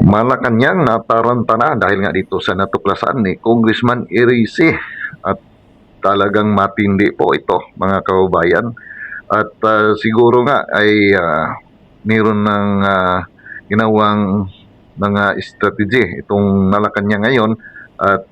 Malacanang nataranta na dahil nga dito sa natuklasan ni Congressman Erice at talagang matindi po ito mga kababayan at siguro nga ay mayroon ng ginawang mga strategy itong Malacanang ngayon at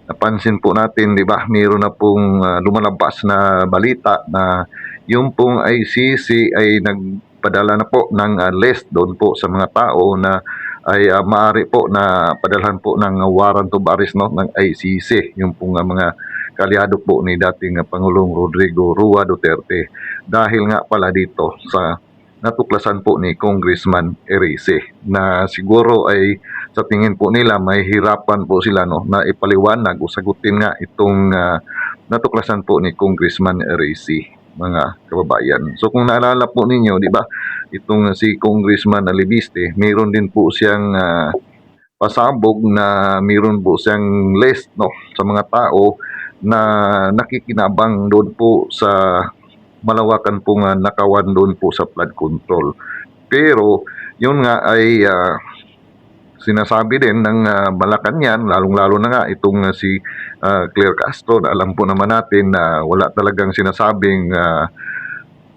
napansin po natin, di ba, mayroon na pong lumalabas na balita na yung pong ICC ay nagpadala na po ng list doon po sa mga tao na ay maaari po na padalhan po ng warrant of arrest ng ICC, yung pong mga kalyado po ni dating Pangulong Rodrigo Roa Duterte. Dahil nga pala dito sa natuklasan po ni Congressman Erice na siguro ay sa tingin po nila may hirapan po sila na ipaliwanag o sagutin nga itong natuklasan po ni Congressman Erice, mga kababayan. So kung naalala po ninyo, di ba, itong si Congressman Alibiste, mayroon din po siyang pasabog na mayroon po siyang list sa mga tao na nakikinabang doon po sa malawakan pong nakawan doon po sa flood control. Pero yun nga ay sinasabi din ng Malacanang, lalong-lalo na nga itong si Claire Castro, na alam po naman natin na wala talagang sinasabing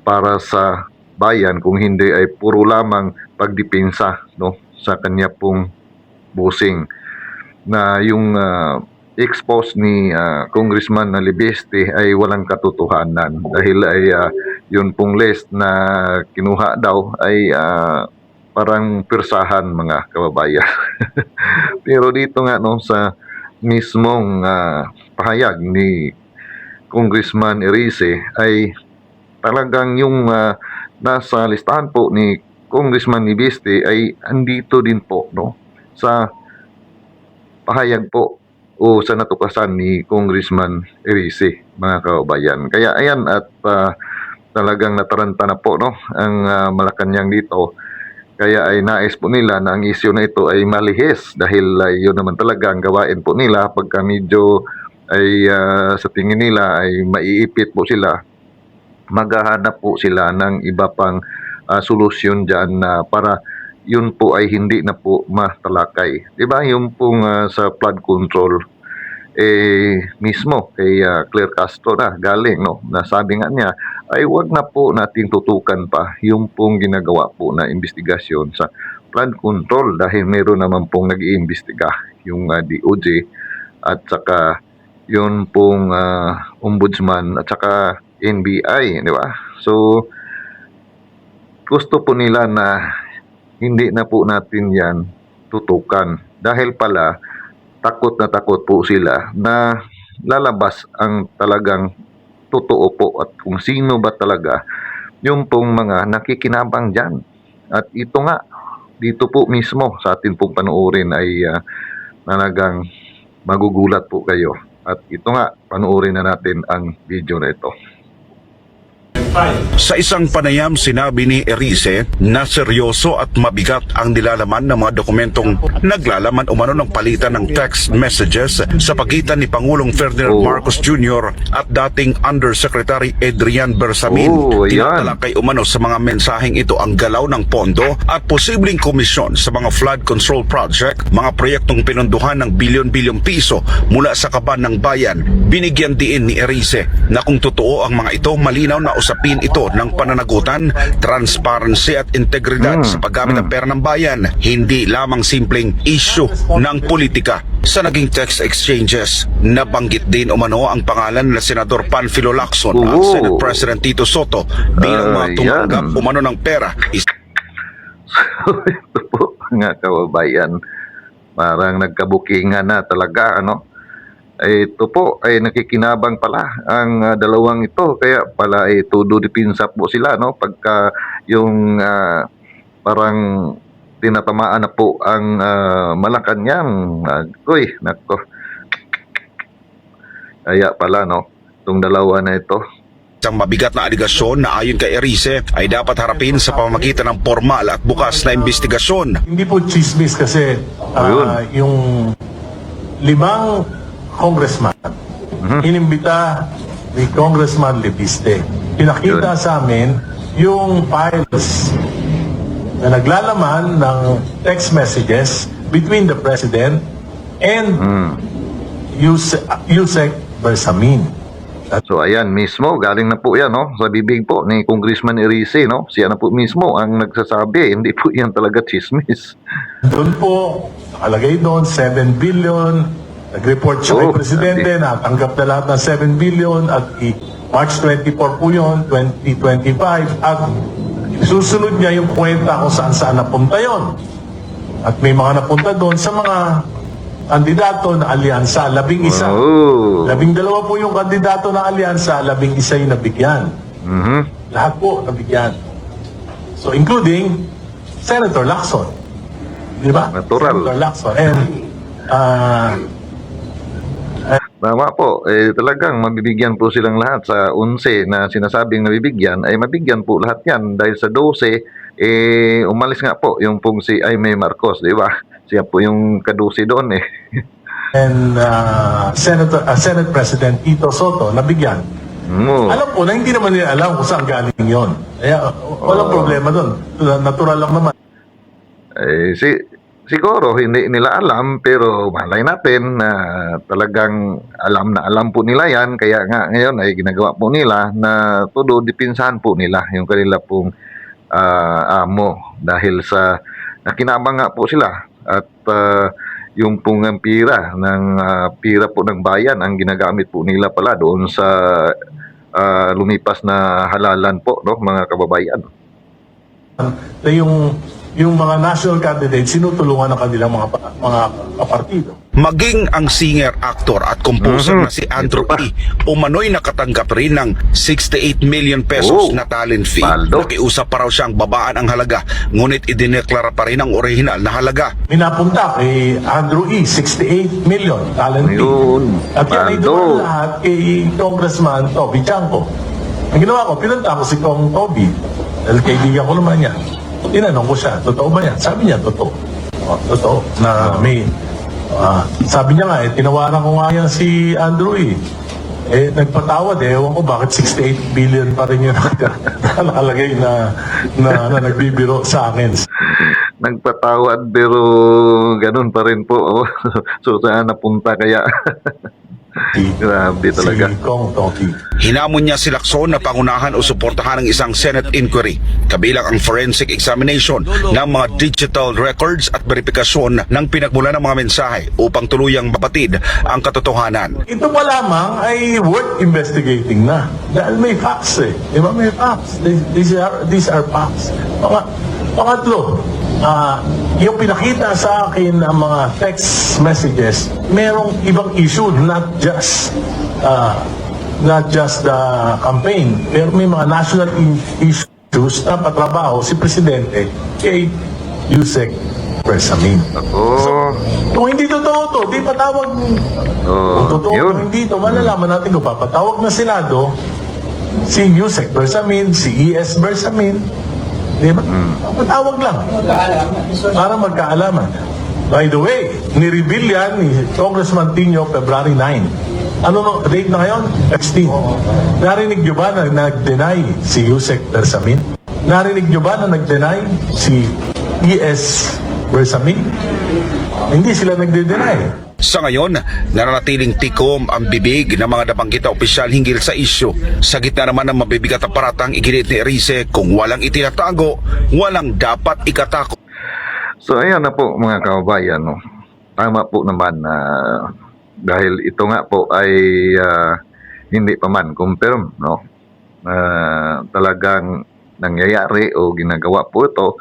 para sa bayan kung hindi ay puro lamang pagdepensa sa kanya pong busing. Na yung expose ni Congressman Alibiste ay walang katotohanan dahil ay yun pong list na kinuha daw ay parang pirsahan, mga kababayan. Pero dito nga sa mismong pahayag ni Congressman Erice ay talagang yung nasa listahan po ni Congressman Alibiste ay andito din po sa pahayag po o sa natuklasan ni Congressman Erice, mga kababayan. Kaya ayan, at talagang nataranta na po ang Malacanang dito. Kaya ay nais po nila na ang isyu na ito ay malihis dahil yun naman talaga ang gawain po nila pagka medyo ay sa tingin nila ay maiipit po sila, maghahanap po sila ng iba pang solusyon dyan para yun po ay hindi na po matalakay. Diba? Yung pong sa flood control mismo kay Claire Castro na galing na sabi nga niya ay wag na po natin tutukan pa yung pong ginagawa po na investigasyon sa flood control dahil meron naman pong nag-iimbestiga yung DOJ at saka yun pong ombudsman at saka NBI, di ba? So gusto po nila na hindi na po natin yan tutukan dahil pala takot na takot po sila na lalabas ang talagang totoo po at kung sino ba talaga yung pong mga nakikinabang dyan. At ito nga, dito po mismo sa atin pong panuorin ay talagang magugulat po kayo. At ito nga, panuorin na natin ang video na ito. Sa isang panayam, sinabi ni Erice na seryoso at mabigat ang nilalaman ng mga dokumentong naglalaman umano ng palitan ng text messages sa pagitan ni Pangulong Ferdinand Marcos Jr. at dating Undersecretary Adrian Bersamin. Tinatalakay umano sa mga mensaheng ito ang galaw ng pondo at posibleng komisyon sa mga flood control project, mga proyektong pinunduhan ng bilyon-bilyong piso mula sa kaban ng bayan. Binigyan diin ni Erice na kung totoo ang mga ito, malinaw na usapin ito ng pananagutan, transparency at integridad sa paggamit ng pera ng bayan, hindi lamang simpleng issue ng politika. Sa naging text exchanges, nabanggit din umano ang pangalan na Senador Panfilo Lacson at Senate President Tito Soto bilang mga tumanggap umano ng pera. So ito po, mga kababayan, parang nagkabukingan na talaga ito po ay nakikinabang pala ang dalawang ito, kaya pala ay todo depensa po sila pagka yung parang tinatamaan na po ang Malacanang. Nako. Kaya pala itong dalawa na ito. Isang mabigat na aligasyon na ayon kay Erice ay dapat harapin sa pamamagitan ng formal at bukas na investigasyon. Hindi po chismis kasi yung 5 congressman, inimbita ni Congressman Alibiste. Pinakita sa amin yung files na naglalaman ng text messages between the President and Yusek Bersamin. So ayan mismo, galing na po yan no, sa bibig po ni Congressman Erice, no? Siya na po mismo ang nagsasabi, hindi po yan talaga chismis. Doon po, nakalagay doon, 7 billion. Nag-report siya kay Presidente na tanggap na lahat ng 7 billion at March 24 po yun, 2025. At susunod niya yung kwenta kung saan napunta yon. At may mga napunta doon sa mga kandidato na alyansa, 11. Oh. 12 po yung kandidato na alyansa, 11 yung nabigyan. Lahat po nabigyan. So including Senator Lacson. Di ba? Natural. Senator Lacson. And Tama po, talagang mabibigyan po silang lahat sa 11 na sinasabing nabibigyan, ay mabigyan po lahat yan dahil sa 12, umalis nga po yung pong si Jaime Marcos, di ba? Siya po yung kadusi doon eh. and Senate President Tito Soto nabigyan. Alam ko na hindi naman nila alam kung saan galing yon. Kaya walang problema doon. Natural lang naman. Siguro hindi nila alam pero malay natin na talagang alam po nila yan kaya nga ngayon ay ginagawa po nila na todo dipinsahan po nila yung kanila pong amo dahil sa nakinabang nga po sila at yung pong pira po ng bayan ang ginagamit po nila pala doon sa lumipas na halalan po no mga kababayan. Na yung mga national candidates sinutulungan ng kanilang mga kapartido. Maging ang singer, actor at composer na si Andrew E. umano'y nakatanggap rin ng 68 million pesos na talent fee. Baldo. Nakiusap pa raw siyang babaan ang halaga, ngunit idineklara pa rin ang orihinal na halaga. Minapunta kay Andrew E. 68 million talent fee. Ayun, At yan ay Baldo. dumaan lahat kay Congressman Toby Chanco. Ang ginawa ko, pinunta ko si Kong Toby. Dahil kaibigan ko naman niya. Tinanong ko siya, totoo ba yan? Sabi niya, totoo. Totoo. Na may, sabi niya nga, tinawaran ko nga yan si Andrew E. Nagpatawad ewan ko bakit 68 billion pa rin yung nakalagay na nagbibiro sa akin. Nagpatawad pero ganun pa rin po. So saan napunta kaya? Grabe talaga. Si Kong Toby. Hinamon niya si Lacson na pangunahan o suportahan ng isang Senate inquiry, kabilang ang forensic examination ng mga digital records at verifikasyon ng pinagmula ng mga mensahe upang tuluyang mabatid ang katotohanan. Ito pa lamang ay worth investigating na. Dahil may facts eh. Di ba may facts? These are facts. Pangatlo, yung pinakita sa akin ng mga text messages, merong ibang issue, not just the campaign. Pero may mga national issues na patrabaho si Presidente kay Yusek Bersamin. Kung hindi totoo to, di patawag. Kung totoo yun. kung hindi to, malalaman natin kung papatawag na Senado si Yusek Bersamin, si E.S. Bersamin. Di ba? Patawag lang. Para magkaalaman. By the way, ni-reveal yan ni Congressman Tino February 9. Ano no, date na ngayon? 16. Narinig nyo ba na nag-deny si Yusek Bersamin? Narinig nyo ba na nag-deny si E.S. Bersamin? Hindi sila nagde-deny. Sa ngayon, nananatiling tikom ang bibig ng mga nabanggit na opisyal hinggil sa isyu. Sa gitna naman ng mabibigat na paratang iginit ni Erice, kung walang itinatago, walang dapat ikatakot. So ayan na po mga kababayan, no. Tama po naman na dahil ito nga po ay hindi pa man confirm, no. Talagang nangyayari o ginagawa po ito,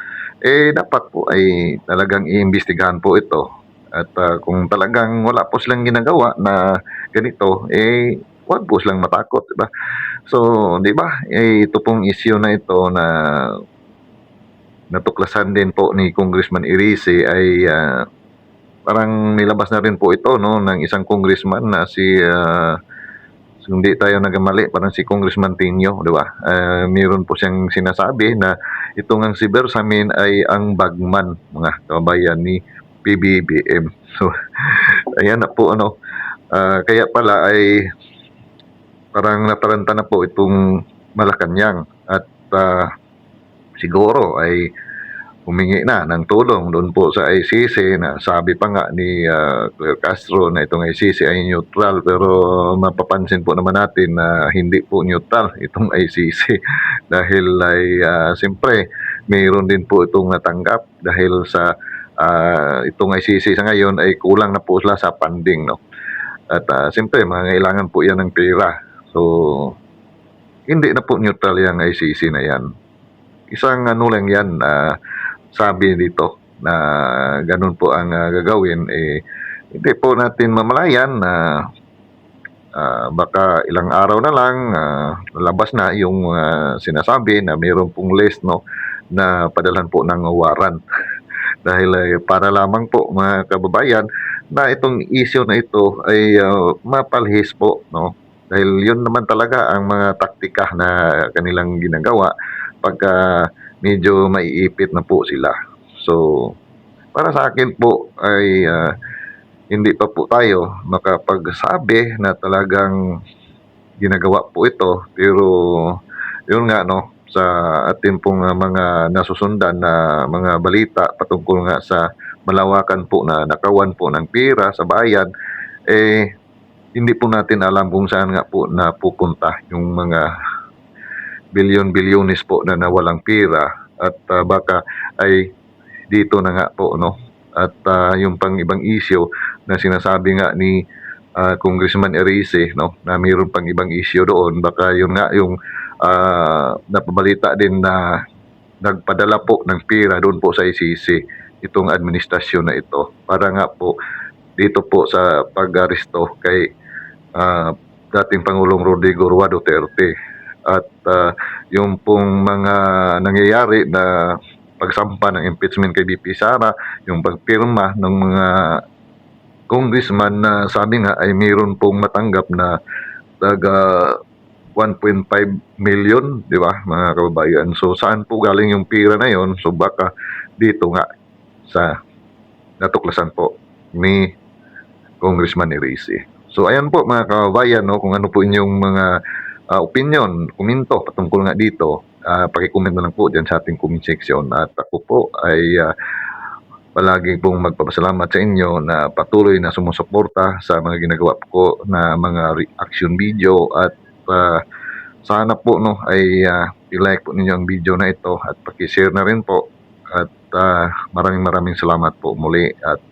dapat po ay talagang iimbestigahan po ito. At kung talagang wala po silang ginagawa na ganito, huwag po silang matakot, di ba? So, di ba, ito pong issue na ito na natuklasan din po ni Congressman Erice ay parang nilabas na rin po ito no ng isang congressman na si hindi tayo nagkamali, parang si Congressman Tino, di ba? Mayroon po siyang sinasabi na ito ngang si Bersamin ay ang bagman, mga kabayan ni PBBM. So, ayan na po ano. Kaya pala ay parang nataranta na po itong Malacanang at siguro ay humingi na ng tulong doon po sa ICC na sabi pa nga ni Claire Castro na itong ICC ay neutral, pero mapapansin po naman natin na hindi po neutral itong ICC dahil ay siyempre mayroon din po itong natanggap dahil sa itong ICC sa ngayon ay kulang na po sila sa funding, no? At siyempre mangailangan po yan ng pera, so hindi na po neutral yung ICC na yan. Isang ano lang yan, sabi dito na ganun po ang gagawin, hindi po natin mamalayan na baka ilang araw na lang lalabas na yung sinasabi na mayroon pong list, no, na padalhan po ng warrant dahil para lamang po mga kababayan na itong issue na ito ay mapalhis po, no, dahil yun naman talaga ang mga taktika na kanilang ginagawa pagka medyo maiipit na po sila. So, para sa akin po ay hindi pa po tayo makapagsabi na talagang ginagawa po ito. Pero, yun nga, no, sa atin pong mga nasusundan na mga balita patungkol nga sa malawakan po na nakawan po ng pera sa bayan, hindi po natin alam kung saan nga po napupunta yung mga bilyon-bilyones po na nawalang pera at baka ay dito na nga po, no, at yung pang ibang issue na sinasabi nga ni Congressman Erice, no, na mayroon pang ibang issue doon, baka yun nga yung napabalita din na nagpadala po ng pera doon po sa ICC itong administrasyon na ito para nga po dito po sa pag-aresto kay dating Pangulong Rodrigo Roa Duterte. At yung pong mga nangyayari na pagsampa ng impeachment kay BP Sara, yung pagpirma ng mga congressman na sabi nga ay mayroon pong matanggap na taga 1.5 million, di ba, mga kababayan? So saan po galing yung pira na yon? So baka dito nga sa natuklasan po ni Congressman Erice. So ayan po mga kababayan, no, kung ano po inyong mga opinion, komento patungkol nga dito, pakicomment na lang po dyan sa ating comment section. At ako po ay palagi pong magpapasalamat sa inyo na patuloy na sumusuporta sa mga ginagawa ko na mga reaction video. At sana po, no, ay i-like po ninyo ang video na ito at paki-share na rin po. At maraming salamat po muli. At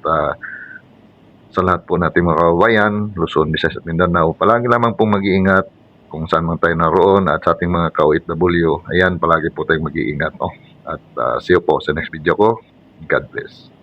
sa lahat po natin mga kababayan, Luzon, Visayas at Mindanao, palagi lamang pong mag-iingat kung saan man tayo naroon at sa ating mga ka-OFW. Ayan, palagi po tayong mag-iingat, no? At see you po sa next video ko. God bless.